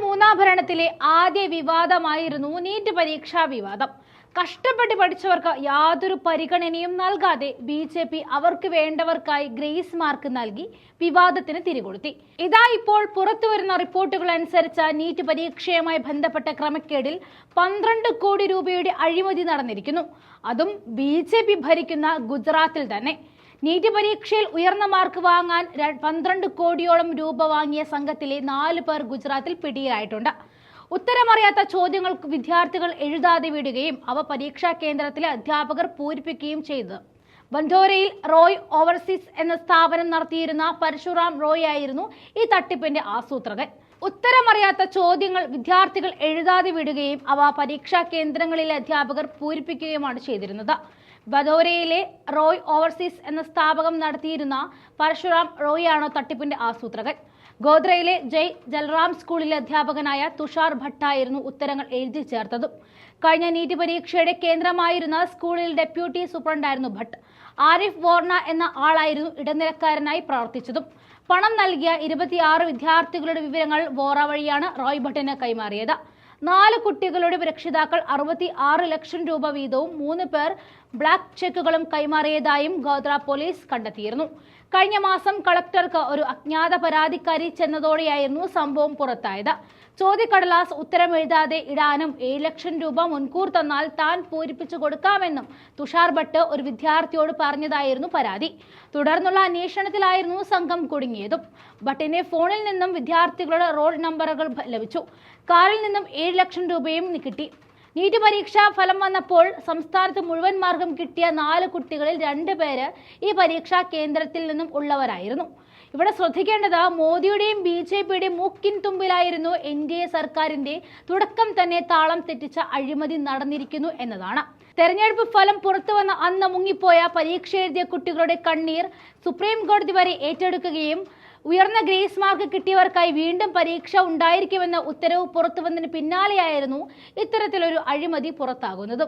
മൂന്നാം ഭരണത്തിലെ ആദ്യ വിവാദമായിരുന്നു നീറ്റ് പരീക്ഷാ വിവാദം. കഷ്ടപ്പെട്ട് പഠിച്ചവർക്ക് യാതൊരു പരിഗണനയും നൽകാതെ ബി.ജെ.പി. അവർക്ക് വേണ്ടവർക്കായി ഗ്രേസ് മാർക്ക് നൽകി വിവാദത്തിന് തിരികൊളുത്തി. ഇതാ ഇപ്പോൾ പുറത്തുവരുന്ന റിപ്പോർട്ടുകൾ അനുസരിച്ച് നീറ്റ് പരീക്ഷയുമായി ബന്ധപ്പെട്ട ക്രമക്കേടിൽ 12 കോടി രൂപയുടെ അഴിമതി നടന്നിരിക്കുന്നു. അതും ബി.ജെ.പി. ഭരിക്കുന്ന ഗുജറാത്തിൽ തന്നെ. നീറ്റ് പരീക്ഷയിൽ ഉയർന്ന മാർക്ക് വാങ്ങാൻ 12 കോടിയോളം രൂപ വാങ്ങിയ സംഘത്തിലെ 4 പേർ ഗുജറാത്തിൽ പിടിയിലായിട്ടുണ്ട്. ഉത്തരമറിയാത്ത ചോദ്യങ്ങൾ വിദ്യാർത്ഥികൾ എഴുതാതെ വിടുകയും അവ പരീക്ഷാ കേന്ദ്രത്തിലെ അധ്യാപകർ പൂരിപ്പിക്കുകയും ചെയ്തു. ബന്ധോരയിൽ റോയ് ഓവർസീസ് എന്ന സ്ഥാപനം നടത്തിയിരുന്ന പരശുറാം റോയ് ആയിരുന്നു ഈ തട്ടിപ്പിന്റെ ആസൂത്രകൻ. ഉത്തരമറിയാത്ത ചോദ്യങ്ങൾ വിദ്യാർത്ഥികൾ എഴുതാതെ വിടുകയും അവ പരീക്ഷാ കേന്ദ്രങ്ങളിലെ അധ്യാപകർ പൂരിപ്പിക്കുകയുമാണ് ചെയ്തിരുന്നത്. ബദോരയിലെ റോയ് ഓവർസീസ് എന്ന സ്ഥാപനം നടത്തിയിരുന്ന പരശുറാം റോയ് ആണ് തട്ടിപ്പിന്റെ ആസൂത്രകൻ. ഗോദ്രയിലെ ജയ് ജൽറാം സ്കൂളിലെ അധ്യാപകനായ തുഷാർ ഭട്ടായിരുന്നു ഉത്തരങ്ങൾ എഴുതി ചേർത്തതും. കഴിഞ്ഞ നീറ്റ് പരീക്ഷയുടെ കേന്ദ്രമായിരുന്ന സ്കൂളിൽ ഡെപ്യൂട്ടി സൂപ്രണ്ടായിരുന്നു ഭട്ട്. ആരിഫ് വോർണ എന്ന ആളായിരുന്നു ഇടനിലക്കാരനായി പ്രവർത്തിച്ചതും. പണം നൽകിയ 26 വിദ്യാർത്ഥികളുടെ വിവരങ്ങൾ വോറ വഴിയാണ് റോയ് ഭട്ടിന് കൈമാറിയത്. 4 കുട്ടികളുടെ രക്ഷിതാക്കൾ 66 ലക്ഷം രൂപ വീതവും 3 പേർ ബ്ലാക്ക് ചെക്കുകളും കൈമാറിയതായും ഗോദ്ര പോലീസ് കണ്ടെത്തിയിരുന്നു. കഴിഞ്ഞ മാസം കളക്ടർക്ക് ഒരു അജ്ഞാത പരാതിക്കാരി ചെന്നതോടെയായിരുന്നു സംഭവം പുറത്തായത്. ചോദ്യക്കടലാസ് ഉത്തരം എഴുതാതെ ഇടാനും 7 ലക്ഷം രൂപ മുൻകൂർ തന്നാൽ താൻ പൂരിപ്പിച്ചു കൊടുക്കാമെന്നും തുഷാർ ഭട്ട് ഒരു വിദ്യാർത്ഥിയോട് പറഞ്ഞതായിരുന്നു പരാതി. തുടർന്നുള്ള അന്വേഷണത്തിലായിരുന്നു സംഘം കുടുങ്ങിയതും. ഭട്ടിന്റെ ഫോണിൽ നിന്നും വിദ്യാർത്ഥികളുടെ റോൾ നമ്പറുകൾ ലഭിച്ചു. കാറിൽ നിന്നും 7 ലക്ഷം രൂപയും കിട്ടി. നീറ്റ് പരീക്ഷാ ഫലം വന്നപ്പോൾ സംസ്ഥാനത്ത് മുഴുവൻ മാർക്കും കിട്ടിയ 4 കുട്ടികളിൽ 2 പേര് ഈ പരീക്ഷാ കേന്ദ്രത്തിൽ നിന്നും ഉള്ളവരായിരുന്നു. ഇവിടെ ശ്രദ്ധിക്കേണ്ടത് മോദിയുടെയും ബി.ജെ.പിയുടെയും മൂക്കിൻ തുമ്പിലായിരുന്നു NDA സർക്കാരിന്റെ തുടക്കം തന്നെ താളം തെറ്റിച്ച അഴിമതി നടന്നിരിക്കുന്നു എന്നതാണ്. തെരഞ്ഞെടുപ്പ് ഫലം പുറത്തു വന്ന അന്ന് മുങ്ങിപ്പോയ പരീക്ഷ എഴുതിയ കുട്ടികളുടെ കണ്ണീർ സുപ്രീം കോടതി വരെ ഏറ്റെടുക്കുകയും ഉയർന്ന ഗ്രേസ് മാർക്ക് കിട്ടിയവർക്കായി വീണ്ടും പരീക്ഷ ഉണ്ടായിരിക്കുമെന്ന ഉത്തരവ് പുറത്തുവന്നതിന് പിന്നാലെയായിരുന്നു ഇത്തരത്തിലൊരു അഴിമതി പുറത്താകുന്നത്.